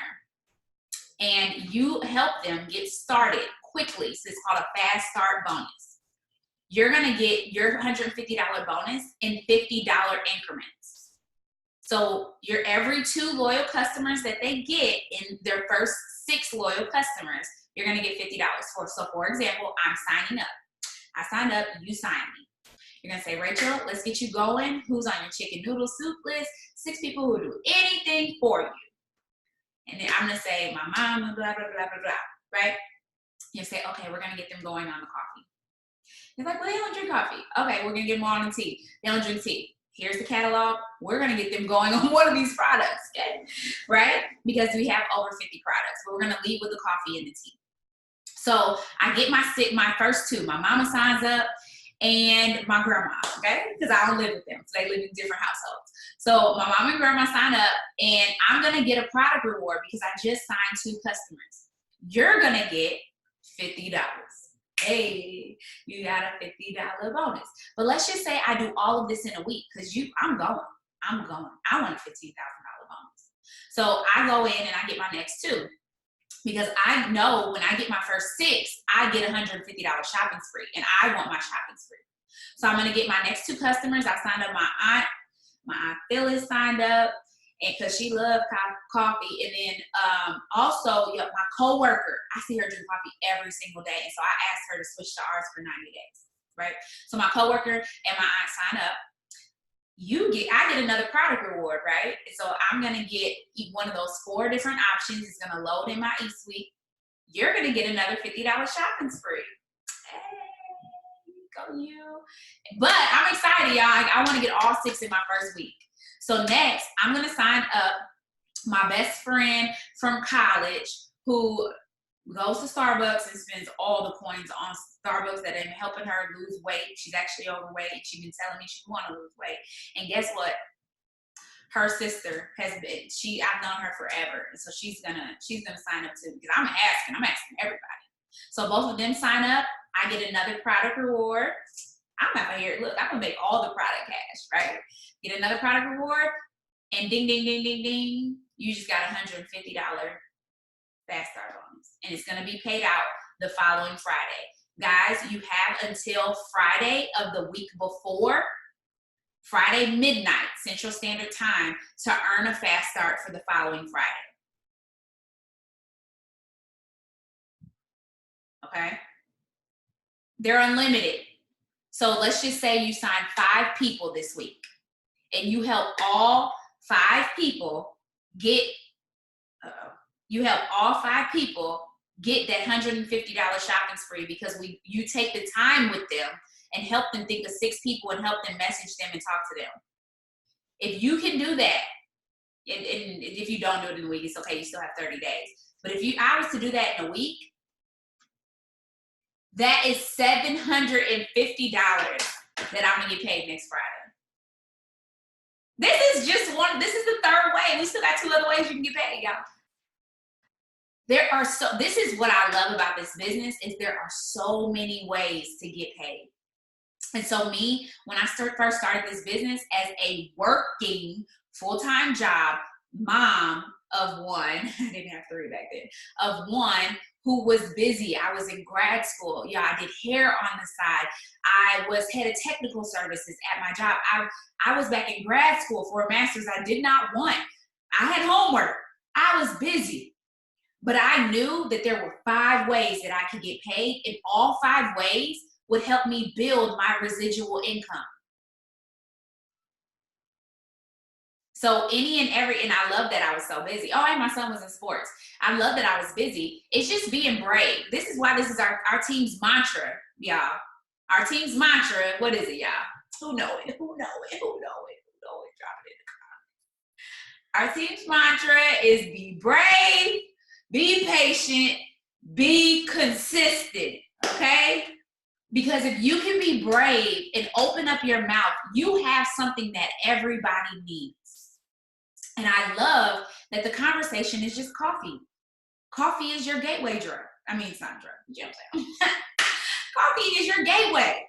and you help them get started quickly, so it's called a fast start bonus, you're going to get your $150 bonus in $50 increments. So your every 2 loyal customers that they get in their first 6 loyal customers, you're going to get $50 for. So for example, I'm signing up. I signed up, you signed me. You're going to say, Rachel, let's get you going. Who's on your chicken noodle soup list? 6 people who do anything for you. And then I'm going to say, my mama, blah, blah, blah, blah, blah, right? You say, okay, we're going to get them going on the coffee. They're like, well, they don't drink coffee. Okay, we're going to get them on the tea. They don't drink tea. Here's the catalog. We're going to get them going on one of these products, okay? Right? Because we have over 50 products. But we're going to lead with the coffee and the tea. So I get my first 2. My mama signs up and my grandma, okay? Because I don't live with them. So they live in different households. So my mom and grandma sign up, and I'm going to get a product reward because I just signed 2 customers. You're going to get $50. Hey, you got a $50 bonus. But let's just say I do all of this in a week because I'm going. I want a $15,000 bonus. So I go in and I get my next 2 because I know when I get my first 6, I get a $150 shopping spree, and I want my shopping spree. So I'm going to get my next 2 customers. I signed up my aunt Phyllis signed up, and because she loved coffee. And then also my coworker, I see her drink coffee every single day. And so I asked her to switch to ours for 90 days, right? So my coworker and my aunt sign up. I get another product reward, right? So I'm going to get one of those 4 different options. It's going to load in my eSuite. You're going to get another $50 shopping spree. Hey, go you. But I'm excited, y'all. I want to get all 6 in my first week. So next, I'm going to sign up my best friend from college who goes to Starbucks and spends all the coins on Starbucks that have been helping her lose weight. She's actually overweight. She's been telling me she wants to lose weight. And guess what? Her sister has been, I've known her forever. And so she's gonna sign up too, because I'm asking everybody. So both of them sign up. I get another product reward. I'm out here, look, I'm gonna make all the product cash, right? Get another product reward, and ding, ding, ding, ding, ding, you just got $150 Fast Start bonus. And it's gonna be paid out the following Friday. Guys, you have until Friday of the week before, Friday midnight Central Standard Time, to earn a Fast Start for the following Friday. Okay? They're unlimited. So let's just say you sign 5 people this week, and you help all 5 people get, that $150 shopping spree, because you take the time with them and help them think of 6 people and help them message them and talk to them. If you can do that, and if you don't do it in a week, it's okay, you still have 30 days. But if I was to do that in a week, that is $750 that I'm gonna get paid next Friday. This is just this is the 3rd way. We still got 2 other ways you can get paid, y'all. This is what I love about this business, is there are so many ways to get paid. And so me, when I first started this business as a working full-time job mom of 1, I didn't have 3 back then, of 1 who was busy. I was in grad school. Yeah, I did hair on the side. I was head of technical services at my job. I was back in grad school for a master's I did not want. I had homework. I was busy. But I knew that there were 5 ways that I could get paid, and all 5 ways would help me build my residual income. So and I love that I was so busy. Oh, and my son was in sports. I love that I was busy. It's just being brave. This is why this is our team's mantra, y'all. Our team's mantra, what is it, y'all? Who know it? Who know it? Who know it? Who know it? Drop it in the comments. Our team's mantra is be brave, be patient, be consistent, okay? Because if you can be brave and open up your mouth, you have something that everybody needs. And I love that the conversation is just coffee. Coffee is your gateway drug. I mean, it's not a drug, you know what I'm saying? Coffee is your gateway.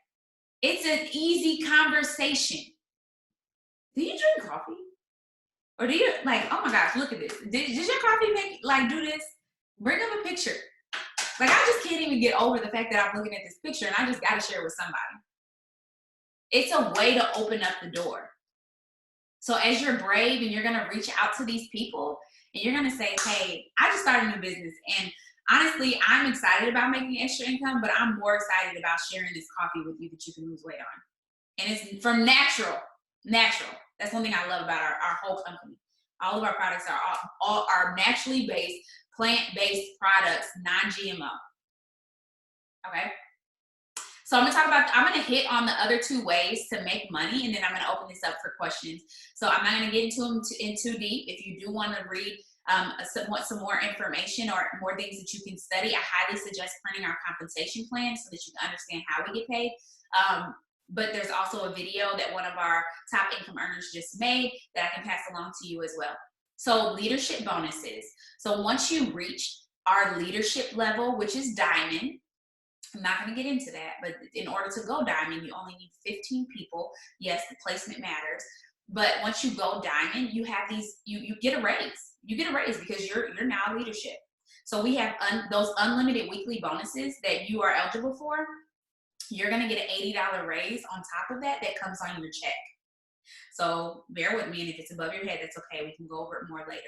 It's an easy conversation. Do you drink coffee? Or do you, oh my gosh, look at this. Does your coffee do this? Bring up a picture. I just can't even get over the fact that I'm looking at this picture, and I just got to share it with somebody. It's a way to open up the door. So as you're brave and you're going to reach out to these people and you're going to say, hey, I just started a new business, and honestly, I'm excited about making extra income, but I'm more excited about sharing this coffee with you that you can lose weight on. And it's from natural. That's one thing I love about our whole company. All of our products are naturally based, plant-based products, non-GMO. Okay? So I'm going to hit on the other 2 ways to make money, and then I'm going to open this up for questions. So I'm not going to get into them in too deep. If you do want to read some more information or more things that you can study, I highly suggest printing our compensation plan so that you can understand how we get paid. But there's also a video that one of our top income earners just made that I can pass along to you as well. So leadership bonuses. So once you reach our leadership level, which is diamond, I'm not going to get into that, but in order to go diamond, you only need 15 people. Yes, the placement matters. But once you go diamond, you have you get a raise. You get a raise because you're now leadership. So we have those unlimited weekly bonuses that you are eligible for. You're going to get an $80 raise on top of that comes on your check. So bear with me, and if it's above your head, that's okay. We can go over it more later.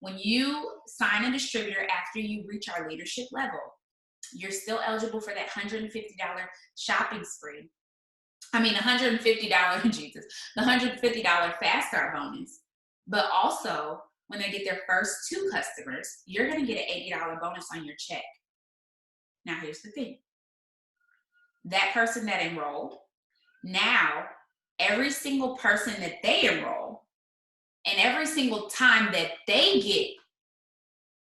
When you sign a distributor after you reach our leadership level, you're still eligible for that $150 shopping spree. I mean, $150, Jesus, the $150 Fast Start bonus. But also, when they get their first 2 customers, you're going to get an $80 bonus on your check. Now, here's the thing. That person that enrolled, now, every single person that they enroll, and every single time that they get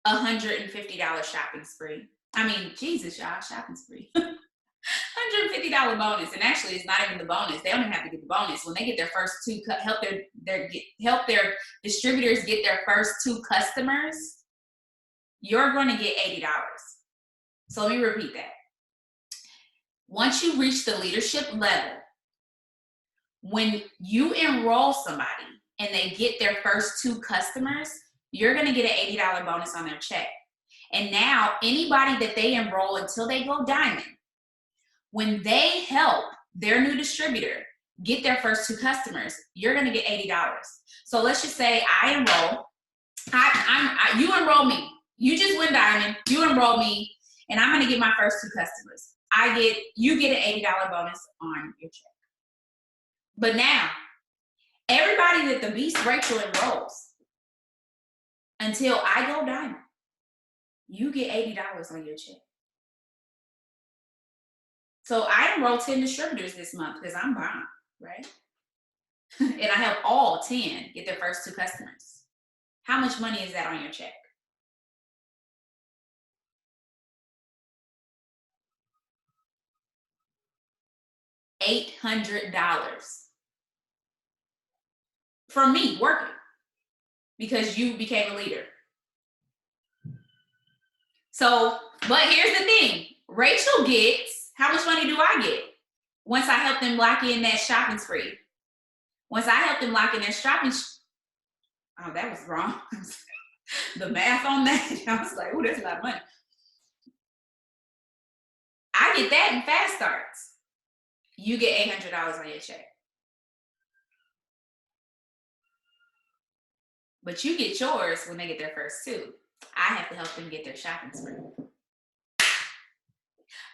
$150 shopping spree. I mean, Jesus, y'all, shopping spree. $150 bonus, and actually it's not even the bonus. They don't even have to get the bonus. When they get their first two, help their distributors get their first 2 customers, you're going to get $80. So let me repeat that. Once you reach the leadership level, when you enroll somebody and they get their first 2 customers, you're going to get an $80 bonus on their check. And now anybody that they enroll until they go diamond, when they help their new distributor get their first 2 customers, you're going to get $80. So let's just say I enroll, you enroll me. You just went diamond, you enroll me, and I'm going to get my first 2 customers. You get an $80 bonus on your check. But now, everybody that the Beast Rachel enrolls until I go diamond, you get $80 on your check. So I enrolled 10 distributors this month because I'm bomb, right? And I help all 10 get their first 2 customers. How much money is that on your check? $800 from me working because you became a leader. So, but here's the thing. Rachel gets, how much money do I get once I help them lock in that shopping spree? Once I help them lock in their shopping, oh, that was wrong. The math on that, I was like, oh, that's a lot of money. I get that in fast starts. You get $800 on your check. But you get yours when they get their first 2. I have to help them get their shopping spree.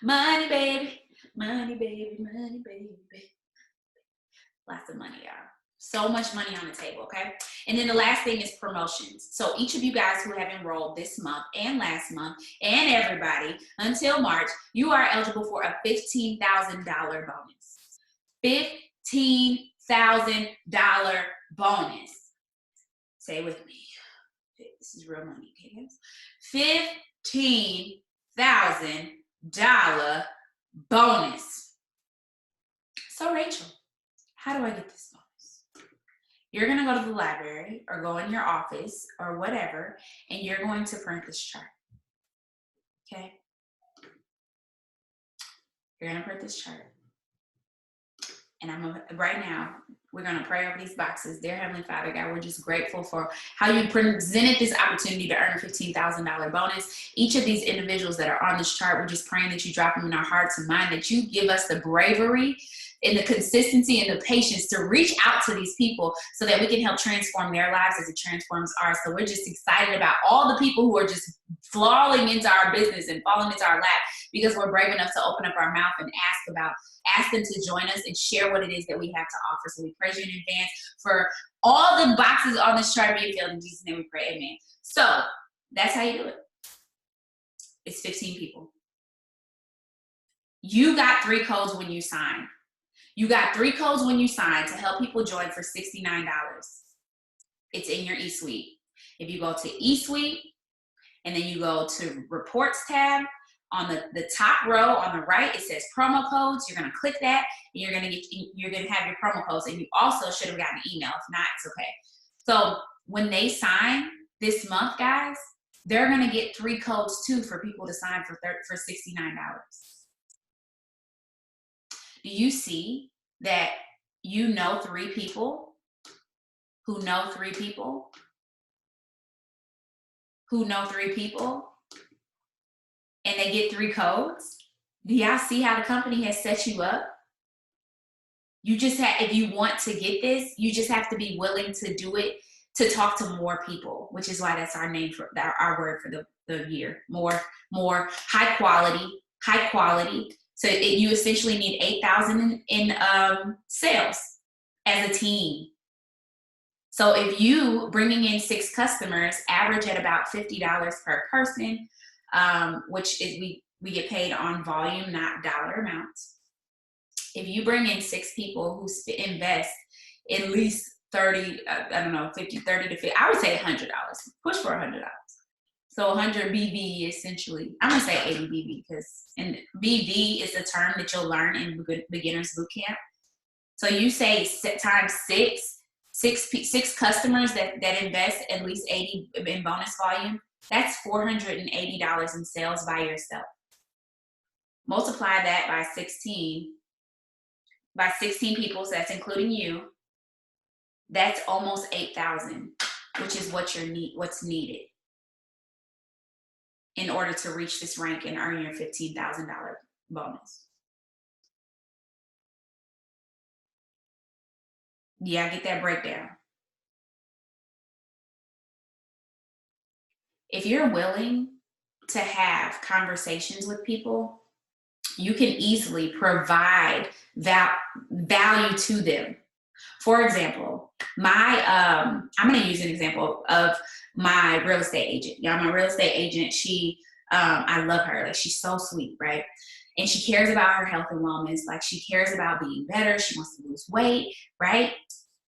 Money, baby. Money, baby. Money, baby. Lots of money, y'all. So much money on the table, okay? And then the last thing is promotions. So each of you guys who have enrolled this month and last month and everybody until March, you are eligible for a $15,000 bonus. $15,000 bonus. Say with me. This is real money, okay, guys? $15,000 bonus. So Rachel, how do I get this bonus? You're going to go to the library or go in your office or whatever, and you're going to print this chart. Okay? You're going to print this chart. And right now, we're going to pray over these boxes. Dear Heavenly Father, God, we're just grateful for how you presented this opportunity to earn a $15,000 bonus. Each of these individuals that are on this chart, we're just praying that you drop them in our hearts and mind, that you give us the bravery and the consistency and the patience to reach out to these people so that we can help transform their lives as it transforms ours. So we're just excited about all the people who are just falling into our business and falling into our lap because we're brave enough to open up our mouth and ask them to join us and share what it is that we have to offer. So we praise you in advance for all the boxes on this chart being filled. In Jesus' name we pray, amen. So that's how you do it. It's 15 people. You got 3 codes when you sign. You got 3 codes when you sign to help people join for $69. It's in your eSuite. If you go to eSuite and then you go to Reports tab, on the top row on the right, it says promo codes. You're going to click that and you're going to have your promo codes, and you also should have gotten an email. If not, it's okay. So when they sign this month, guys, they're going to get 3 codes too for people to sign for $69. Do you see that you know 3 people who know 3 people who know 3 people? And they get 3 codes? Do y'all see how the company has set you up? You just have, if you want to get this, you just have to be willing to do it, to talk to more people, which is why that's our name for our word for the year. More high quality. So you essentially need 8,000 in sales as a team. So if you bringing in 6 customers, average at about $50 per person, which is we get paid on volume, not dollar amounts. If you bring in 6 people who invest at least 30, I don't know, 50, 30 to 50, I would say $100. Push for $100. So 100 BV essentially. I'm gonna say 80 BV because and BV is the term that you'll learn in beginners boot camp. So you say times six customers that invest at least 80 in bonus volume. That's $480 in sales by yourself. Multiply that by 16 people, so that's including you. That's almost 8,000, which is what's needed in order to reach this rank and earn your $15,000 bonus. Yeah, get that breakdown. If you're willing to have conversations with people, you can easily provide value to them. For example, I'm going to use an example of my real estate agent. Y'all, my real estate agent, I love her. Like, she's so sweet, right? And she cares about her health and wellness. Like, she cares about being better. She wants to lose weight, right?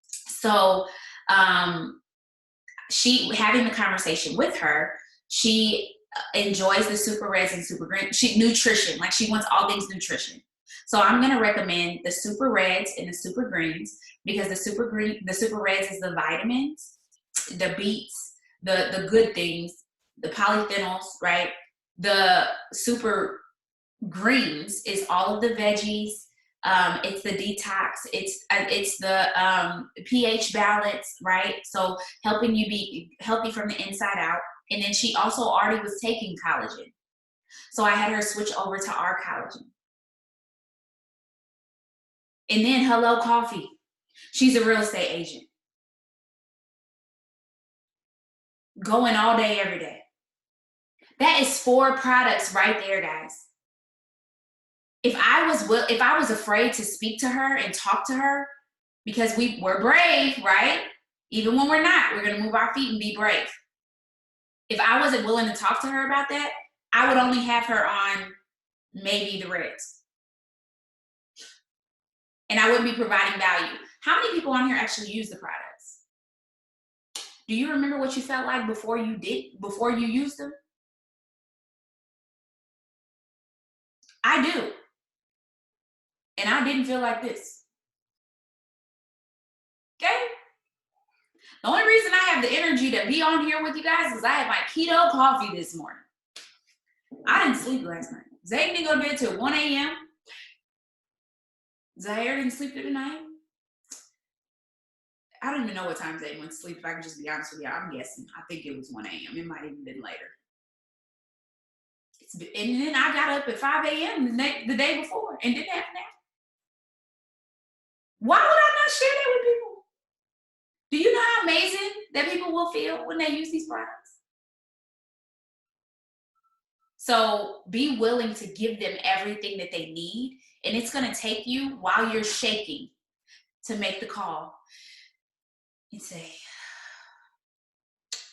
So, having the conversation with her, she enjoys the super reds and super green. Nutrition, like she wants all things nutrition. So I'm going to recommend the super reds and the super greens because the super reds is the vitamins, the beets, the good things, the polyphenols, right? The super greens is all of the veggies. It's the detox. It's the pH balance, right? So helping you be healthy from the inside out. And then she also already was taking collagen. So I had her switch over to our collagen. And then Hello Coffee. She's a real estate agent. Going all day, every day. That is 4 products right there, guys. If I was afraid to speak to her and talk to her, because we're brave, right? Even when we're not, we're going to move our feet and be brave. If I wasn't willing to talk to her about that, I would only have her on maybe the reds. And I wouldn't be providing value. How many people on here actually use the products? Do you remember what you felt like before you used them? I do. And I didn't feel like this. Okay? The only reason I have the energy to be on here with you guys is I had my keto coffee this morning. I didn't sleep last night. Zayden didn't go to bed till 1 a.m. Zaire didn't sleep through the night. I don't even know what time Zayden went to sleep, if I can just be honest with you. I'm guessing. I think it was 1 a.m. It might have even been later. And then I got up at 5 a.m. the day before and didn't have a nap. Why would I not share that with people? Do you know how amazing that people will feel when they use these products? So be willing to give them everything that they need. And it's going to take you while you're shaking to make the call and say,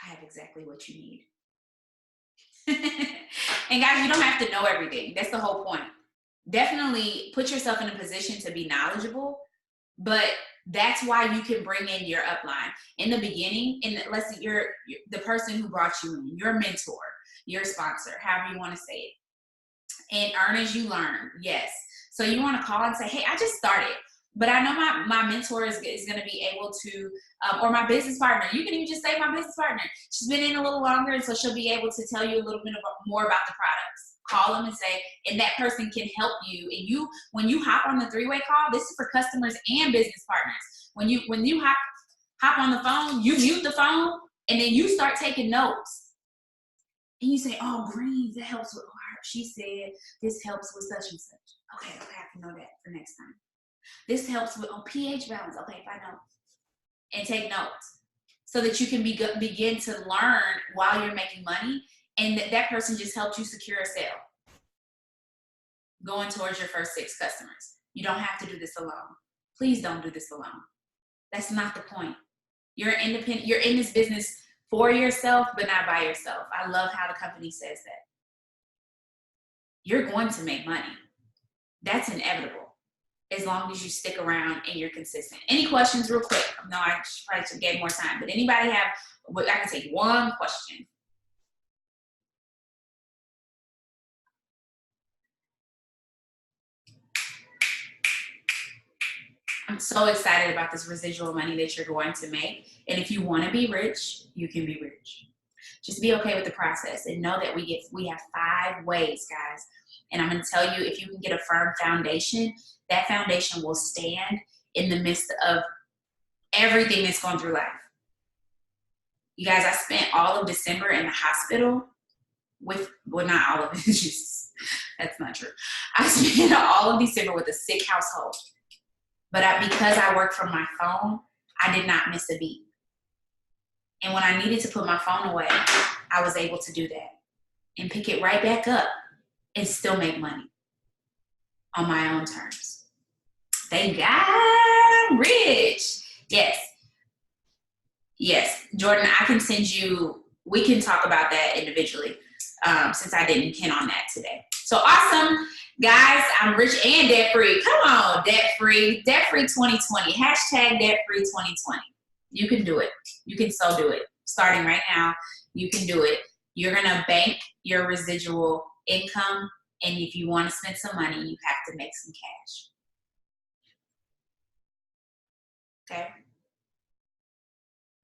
I have exactly what you need. And guys, you don't have to know everything. That's the whole point. Definitely put yourself in a position to be knowledgeable, but that's why you can bring in your upline. In the beginning, let's say you're the person who brought you in, your mentor, your sponsor, however you want to say it. And earn as you learn, yes. So you want to call and say, hey, I just started, but I know my mentor is going to be able to, or my business partner. You can even just say my business partner. She's been in a little longer, and so she'll be able to tell you a little bit more about the products. Call them and say, and that person can help you. And when you hop on the 3-way call, this is for customers and business partners. When you hop on the phone, you mute the phone, and then you start taking notes. And you say, oh, greens, that helps with, she said this helps with such and such. Okay, I can know that for next time. This helps with pH balance. Okay, if I know. And take notes so that you can begin to learn while you're making money, and that person just helped you secure a sale. Going towards your first 6 customers. You don't have to do this alone. Please don't do this alone. That's not the point. You're independent. You're in this business for yourself, but not by yourself. I love how the company says that. You're going to make money. That's inevitable, as long as you stick around and you're consistent. Any questions real quick? No, I probably should get more time, but anybody have, I can take one question. I'm so excited about this residual money that you're going to make. And if you want to be rich, you can be rich. Just be okay with the process and know that we have 5 ways, guys. And I'm going to tell you, if you can get a firm foundation, that foundation will stand in the midst of everything that's going through life. You guys, I spent all of December in the hospital with, well, not all of it, just, that's not true. I spent all of December with a sick household. But because I work from my phone, I did not miss a beat. And when I needed to put my phone away, I was able to do that and pick it right back up and still make money on my own terms. Thank God I'm rich. Yes. Yes. Jordan, I can send you, we can talk about that individually since I didn't hit on that today. So awesome. Guys, I'm rich and debt-free. Come on, debt-free. Debt-free 2020. Hashtag debt-free 2020. You can do it. You can so do it. Starting right now, you can do it. You're going to bank your residual income, and if you want to spend some money, you have to make some cash. Okay?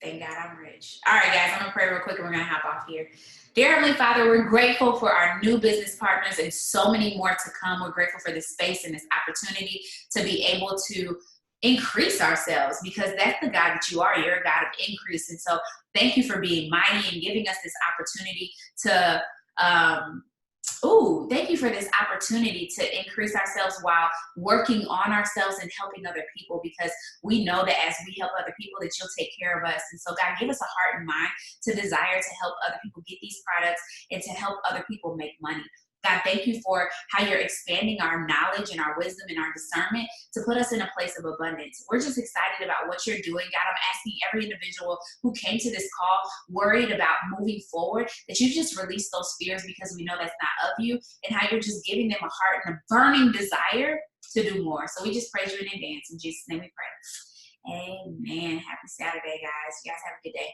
Thank God I'm rich. All right, guys, I'm going to pray real quick, and we're going to hop off here. Dear Heavenly Father, we're grateful for our new business partners and so many more to come. We're grateful for this space and this opportunity to be able to increase ourselves, because that's the God that you are. You're a God of increase. And so thank you for being mighty and giving us this opportunity to, thank you for this opportunity to increase ourselves while working on ourselves and helping other people, because we know that as we help other people that you'll take care of us. And so God, give us a heart and mind to desire to help other people get these products and to help other people make money. God, thank you for how you're expanding our knowledge and our wisdom and our discernment to put us in a place of abundance. We're just excited about what you're doing. God, I'm asking every individual who came to this call worried about moving forward, that you just release those fears, because we know that's not of you, and how you're just giving them a heart and a burning desire to do more. So we just praise you in advance. In Jesus' name we pray. Amen. Happy Saturday, guys. You guys have a good day.